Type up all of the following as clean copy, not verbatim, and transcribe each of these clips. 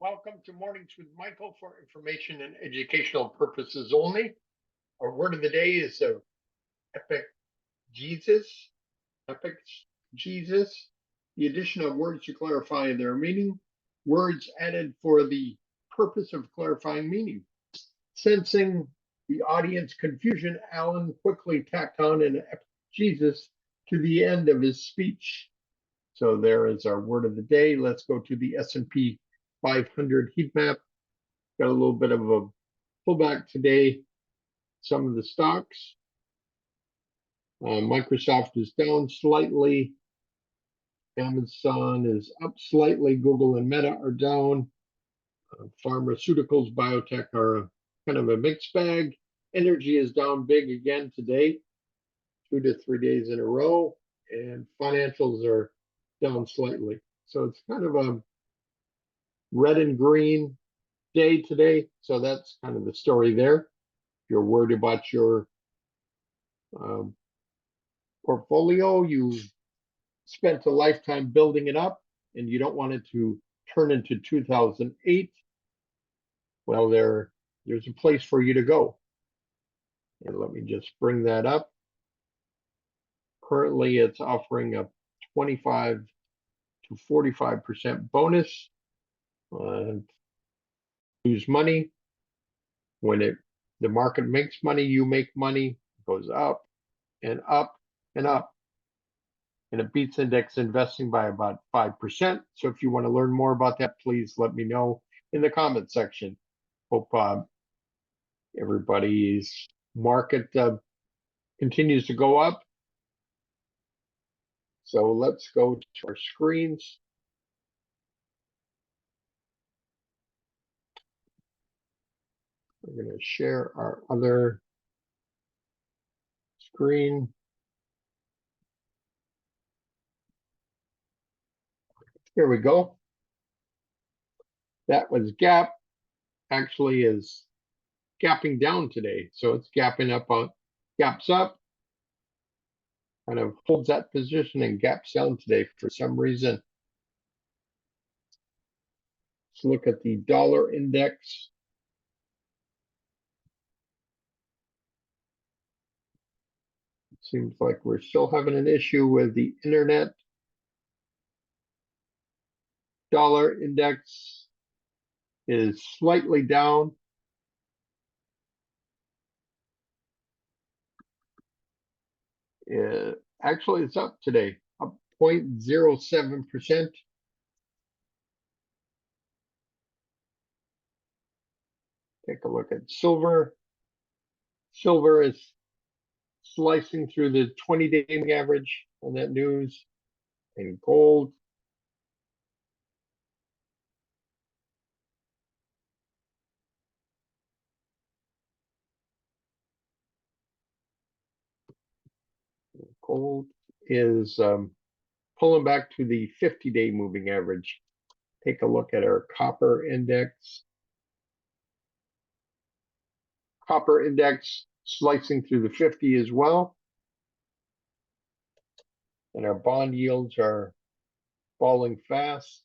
Welcome to Mornings with Michael for information and educational purposes only. Our word of the day is Epexegesis. Epexegesis. The addition of words to clarify their meaning. Words added for the purpose of clarifying meaning. Sensing the audience confusion, Alan quickly tacked on an Epexegesis to the end of his speech. So there is our word of the day. Let's go to the S&P 500 heat map. Got a little bit of a pullback today. Some of the stocks. Microsoft is down slightly. Amazon is up slightly. Google and Meta are down. Pharmaceuticals, biotech are kind of a mixed bag. Energy is down big again today, 2 to 3 days in a row. And financials are down slightly. So it's kind of a red and green day today. So that's kind of the story there. If you're worried about your portfolio, you spent a lifetime building it up and you don't want it to turn into 2008. Well, there's a place for you to go. And let me just bring that up. Currently, it's offering a 25 to 45% bonus. Lose money. When the market makes money, you make money. It goes up and up and up. And it beats index investing by about 5%. So if you want to learn more about that, please let me know in the comment section. Hope everybody's market continues to go up. So let's go to our screens. We're going to share our other screen. Here we go. That was gap. Actually is gapping down today. So it's gapping up on gaps up. Kind of holds that position and gaps down today for some reason. Let's look at the dollar index. Seems like we're still having an issue with the internet. Dollar index is slightly down. Actually, it's up today, up 0.07%. Take a look at silver. Silver is slicing through the 20-day average on that news. And gold. Gold is pulling back to the 50-day moving average. Take a look at our copper index. Copper index slicing through the 50 as well. And our bond yields are falling fast.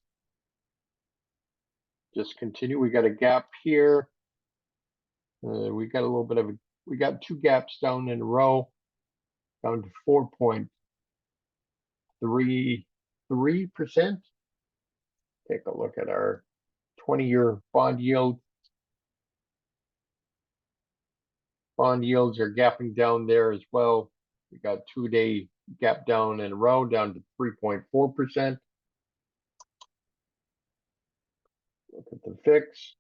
Just continue. We got a gap here. We got a little bit of we got 2 gaps down in a row, down to 4.33%. Take a look at our 20-year bond yield. Bond yields are gapping down there as well. We got 2-day gap down in a row, down to 3.4%. Look at the VIX.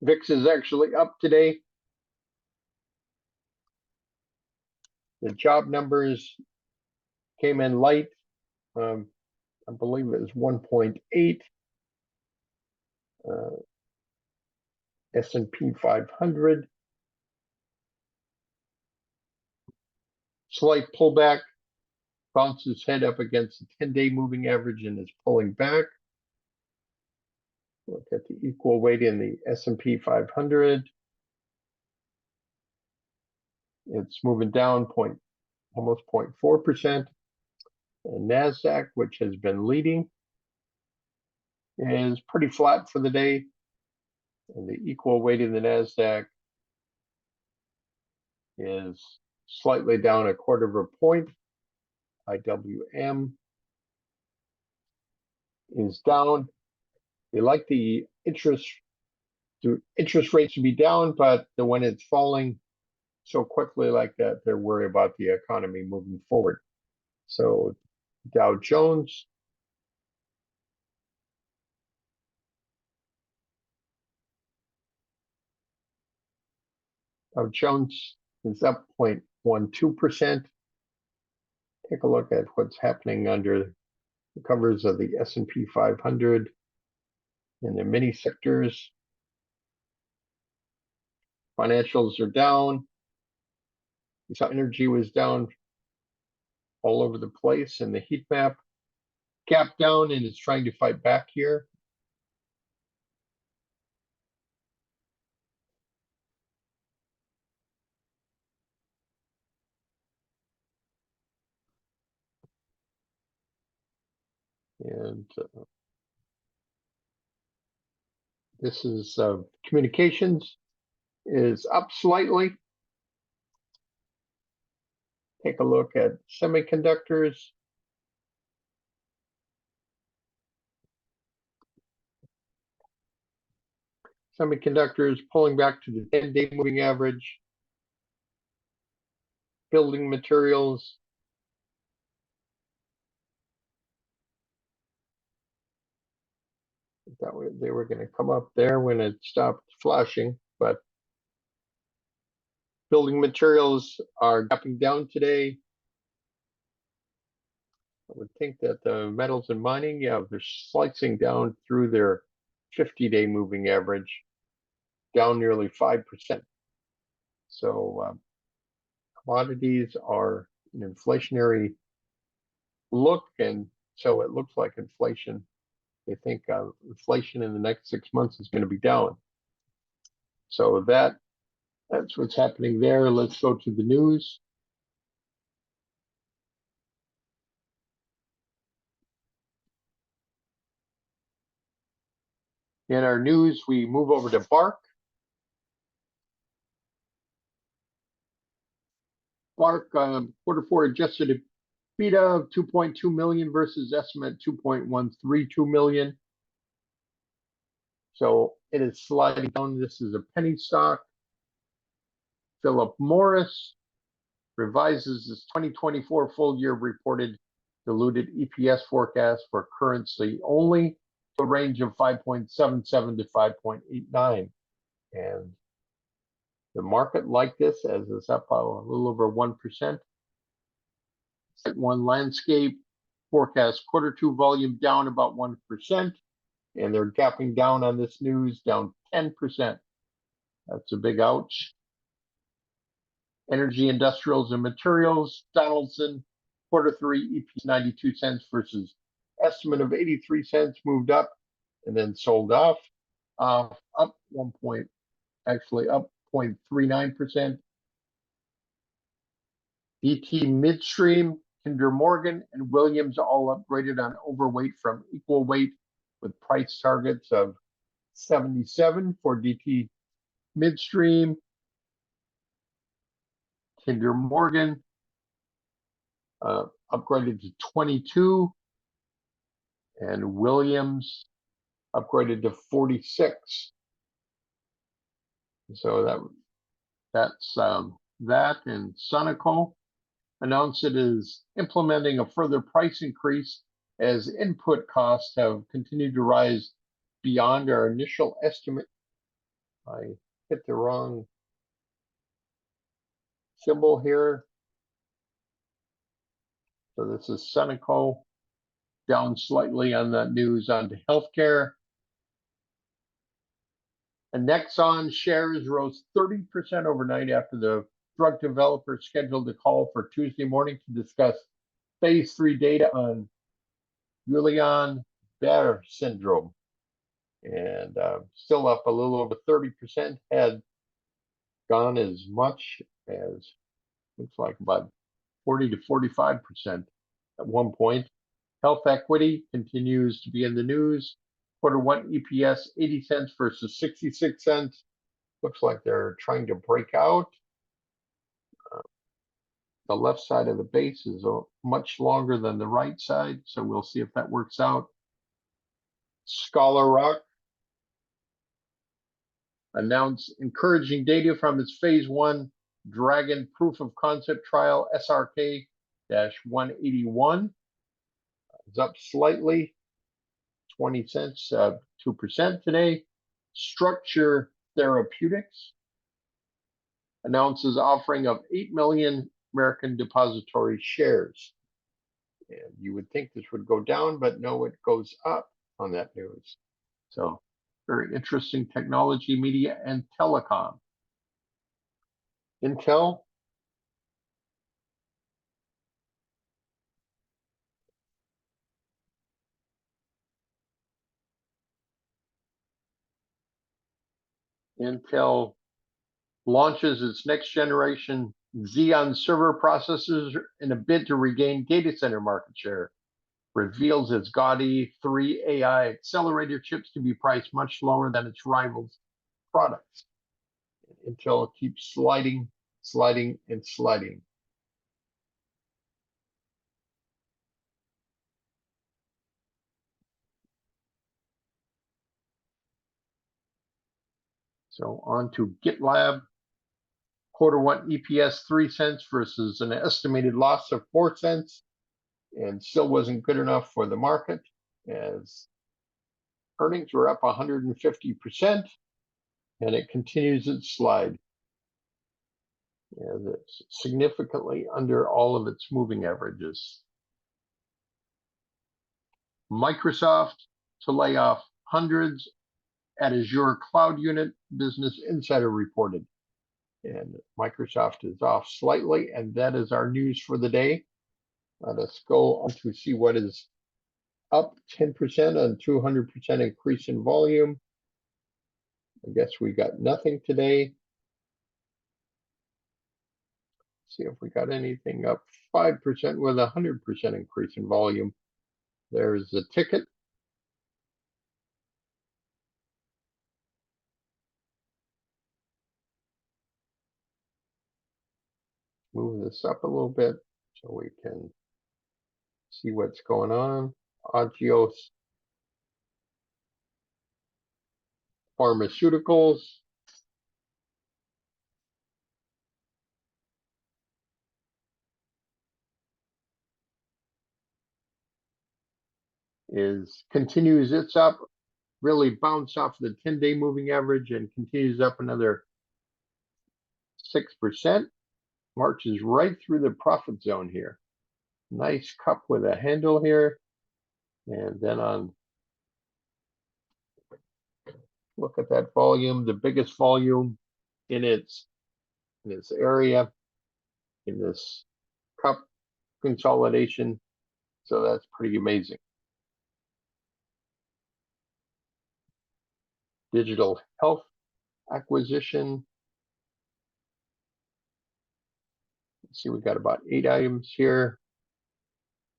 VIX is actually up today. The job numbers came in light. I believe it was 1.8. S&P 500. Slight pullback. Bounces head up against the 10-day moving average and is pulling back. Look at the equal weight in the S&P 500. It's moving down almost 0.4%. And NASDAQ, which has been leading, is pretty flat for the day. And the equal weight in the NASDAQ is slightly down 1/4 point. IWM is down. They like the interest rates to be down, but when it's falling so quickly like that, they're worried about the economy moving forward. So Dow Jones is up 0.12%. Take a look at what's happening under the covers of the S&P 500 in the many sectors. Financials are down. We saw energy was down all over the place in the heat map. Gap down and it's trying to fight back here. And this is communications is up slightly. Take a look at semiconductors. Semiconductors pulling back to the 10-day moving average. Building materials. That way they were going to come up there when it stopped flashing, but building materials are gapping down today. I would think that the metals and mining, yeah, they're slicing down through their 50-day moving average, down nearly 5%. So commodities are an inflationary look, and so it looks like inflation. They think inflation in the next 6 months is going to be down. So that's what's happening there. Let's go to the news. In our news, we move over to Bark. Bark Q4 adjusted EBITDA of 2.2 million versus estimate 2.132 million. So it is sliding down. This is a penny stock. Philip Morris revises his 2024 full year reported diluted EPS forecast for currency only to a range of 5.77 to 5.89. And the market liked this as it's up a little over 1%. One Landscape forecast Q2 volume down about 1. And they're gapping down on this news, down 10%. That's a big ouch. Energy, Industrials, and Materials, Donaldson, Q3 EPS 92 cents versus estimate of 83 cents, moved up and then sold off. Up 0.39%. DT Midstream, Kinder Morgan, and Williams all upgraded on overweight from equal weight with price targets of 77 for DT Midstream. Kinder Morgan upgraded to 22, and Williams upgraded to 46. So that's that. And Sunoco announced it is implementing a further price increase as input costs have continued to rise beyond our initial estimate. I hit the wrong symbol here. So this is Sunoco, down slightly on that news onto healthcare. And Nexon shares rose 30% overnight after the drug developer scheduled a call for Tuesday morning to discuss phase 3 data on Guillain-Barré syndrome. And still up a little over 30%, had gone as much as, looks like about 40 to 45% at one point. Health equity continues to be in the news. Quarter one EPS 80 cents versus 66 cents. Looks like they're trying to break out. The left side of the base is much longer than the right side, so we'll see if that works out. Scholar Rock announced encouraging data from its phase 1 Dragon proof of concept trial, SRK-181. It's up slightly, 20 cents, 2% today. Structure Therapeutics announces offering of 8 million American depository shares. And you would think this would go down, but no, it goes up on that news. So very interesting technology, media, and telecom. Intel. Intel launches its next generation Xeon server processors in a bid to regain data center market share. Reveals its Gaudi 3 AI accelerator chips to be priced much lower than its rivals' products. Intel keeps sliding, and sliding. So on to GitLab. Quarter one EPS 3 cents versus an estimated loss of 4 cents, and still wasn't good enough for the market as earnings were up 150%, and it continues its slide. And it's significantly under all of its moving averages. Microsoft to lay off hundreds at Azure Cloud Unit, Business Insider reported. And Microsoft is off slightly, and that is our news for the day. Let us go on to see what is up 10% on 200% increase in volume. I guess we got nothing today. See if we got anything up 5% with 100% increase in volume. There's the ticket. Move this up a little bit so we can see what's going on. AGIO Pharmaceuticals. Continues its up, really bounced off the 10-day moving average and continues up another 6%. Marches right through the profit zone here. Nice cup with a handle here. And then on, look at that volume, the biggest volume in its area, in this cup consolidation. So that's pretty amazing. Digital health acquisition. Let's see, we got about 8 items here.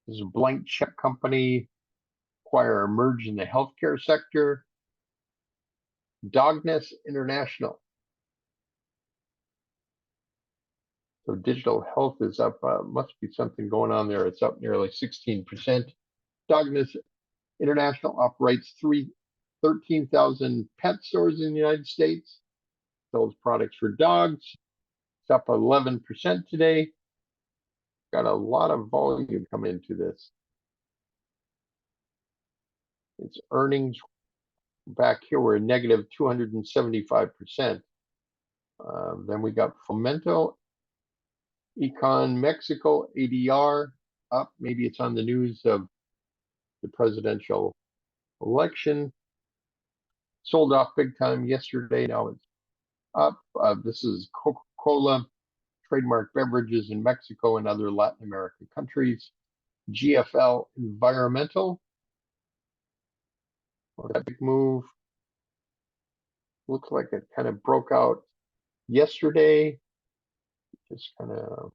This is a blank check company, acquire or merge in the healthcare sector. Dogness International. So digital health is up, must be something going on there. It's up nearly 16%. Dogness International operates 13,000 pet stores in the United States. Sells products for dogs. It's up 11% today. Got a lot of volume coming into this. Its earnings back here were negative 275%. Then we got Fomento, Econ Mexico, ADR up. Maybe it's on the news of the presidential election. Sold off big time yesterday. Now it's up. This is Coca-Cola, trademark beverages in Mexico and other Latin American countries. GFL Environmental. Well, that big move. Looks like it kind of broke out yesterday. Just kind of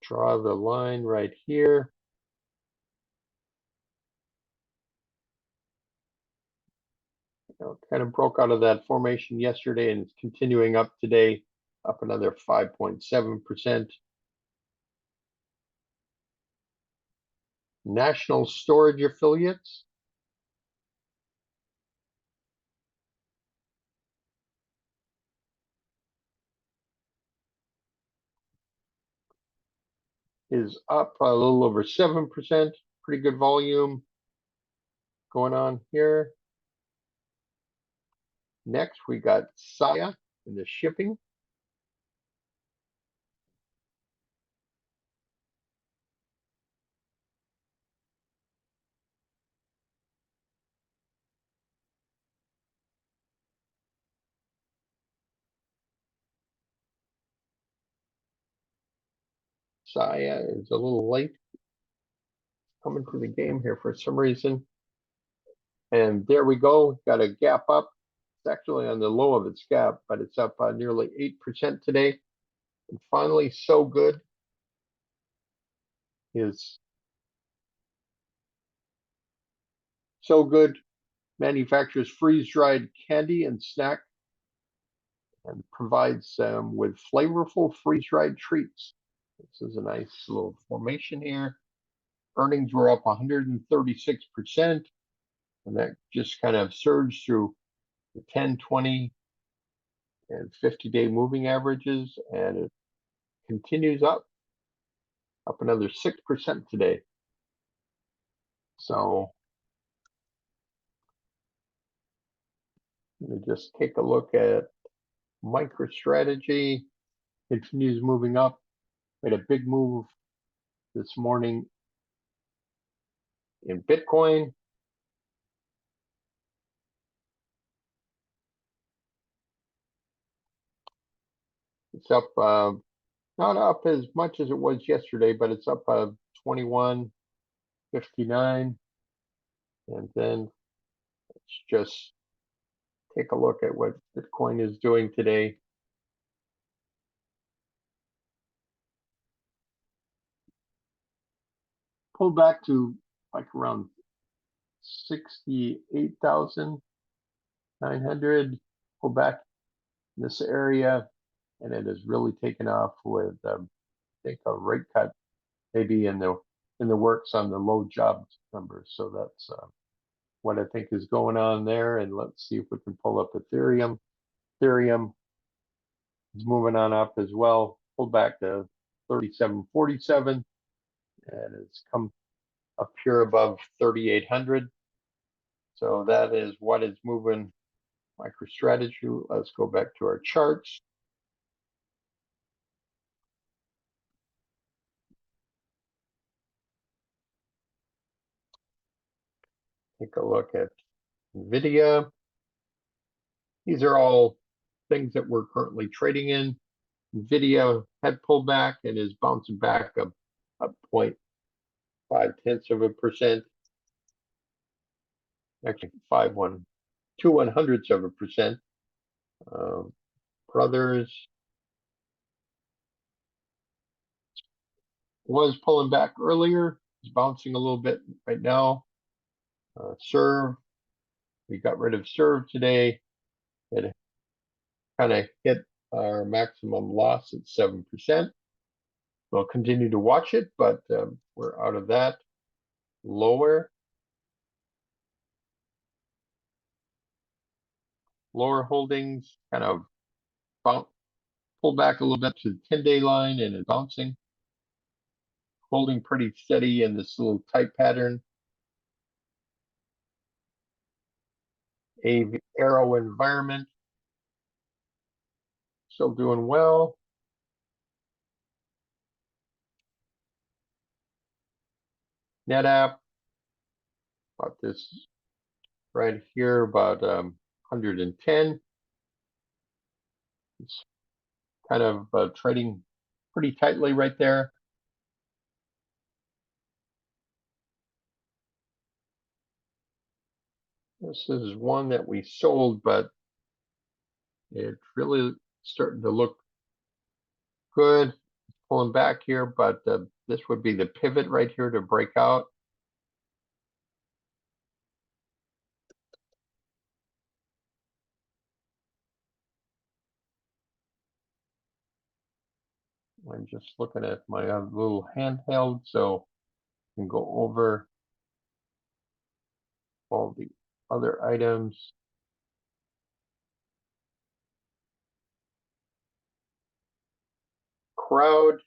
draw the line right here. Kind of broke out of that formation yesterday and it's continuing up today, up another 5.7%. National storage affiliates. Is up a little over 7%. Pretty good volume going on here. Next, we got SIA in the shipping. SIA is a little late coming to the game here for some reason. And there we go, got a gap up. It's actually on the low of its gap, but it's up nearly 8% today. And finally, SOWG is SOWG manufactures freeze-dried candy and snack and provides them with flavorful freeze-dried treats. This is a nice little formation here. Earnings were up 136%, and that just kind of surged through the 10, 20, and 50-day moving averages, and it continues up another 6% today. So let me just take a look at MicroStrategy. Continues moving up. Made a big move this morning in Bitcoin. It's up, not up as much as it was yesterday, but it's up 21.59. And then let's just take a look at what Bitcoin is doing today. Pull back to like around 68,900. Pull back in this area, and it has really taken off with I think a rate cut maybe in the works on the low jobs numbers. So that's what I think is going on there. And let's see if we can pull up Ethereum. Ethereum is moving on up as well. Pulled back to 37.47, and it's come up here above 3,800. So that is what is moving MicroStrategy. Let's go back to our charts. Take a look at NVIDIA. These are all things that we're currently trading in. NVIDIA had pulled back and is bouncing back up 0.5%. Actually, 0.02%. Brothers was pulling back earlier. It's bouncing a little bit right now. Serve, we got rid of Serve today. It kind of hit our maximum loss at 7%. We'll continue to watch it, but we're out of that. Lower holdings kind of pulled back a little bit to the 10-day line and is bouncing. Holding pretty steady in this little tight pattern. Arrow environment still doing well. NetApp, about this right here, about 110. It's kind of trading pretty tightly right there. This is one that we sold, but it's really starting to look good. Pulling back here, but this would be the pivot right here to break out. I'm just looking at my little handheld, so I can go over all the other items. Crowd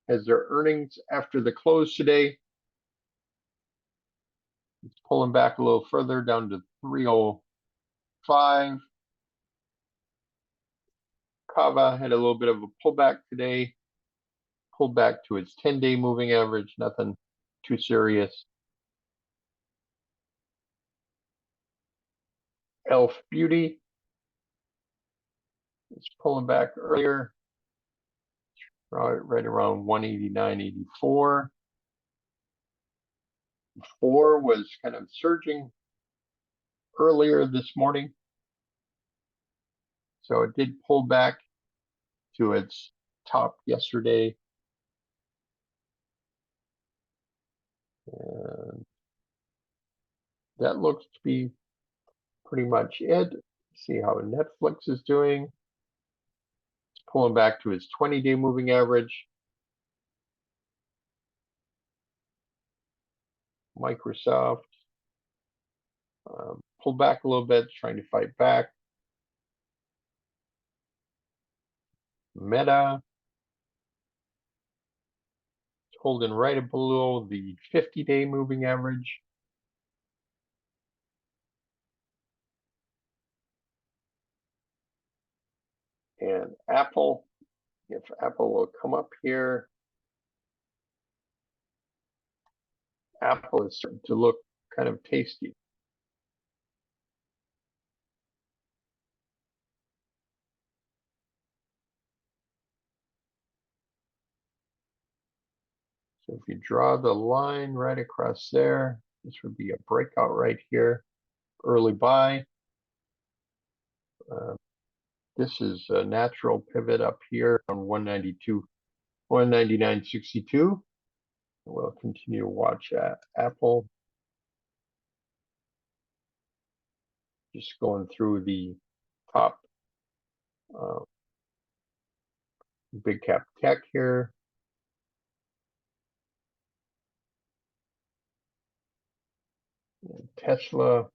has their earnings after the close today. It's pulling back a little further down to 305. Kava had a little bit of a pullback today, pulled back to its 10-day moving average, nothing too serious. Elf Beauty is pulling back earlier, right around 189.84. 4 was kind of surging earlier this morning, so it did pull back to its top yesterday. And that looks to be pretty much it. See how Netflix is doing. It's pulling back to its 20-day moving average. Microsoft pulled back a little bit, trying to fight back. Meta is holding right below the 50-day moving average. And Apple, if Apple will come up here, Apple is starting to look kind of tasty. So if you draw the line right across there, this would be a breakout right here, early buy. This is a natural pivot up here on 199.62. We'll continue to watch Apple. Just going through the top big cap tech here. And Tesla.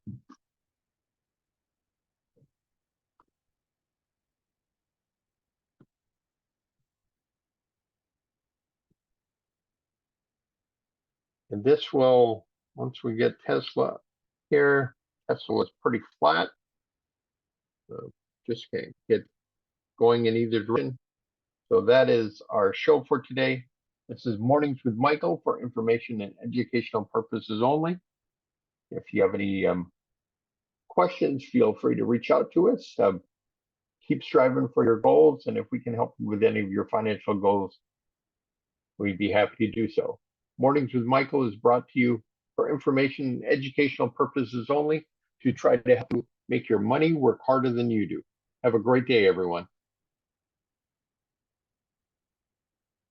And this will, once we get Tesla here, Tesla is pretty flat. So just can't get going in either direction. So that is our show for today. This is Mornings with Michael for information and educational purposes only. If you have any questions, feel free to reach out to us. Keep striving for your goals, and if we can help you with any of your financial goals, we'd be happy to do so. Mornings with Michael is brought to you for information and educational purposes only, to try to help you make your money work harder than you do. Have a great day, everyone.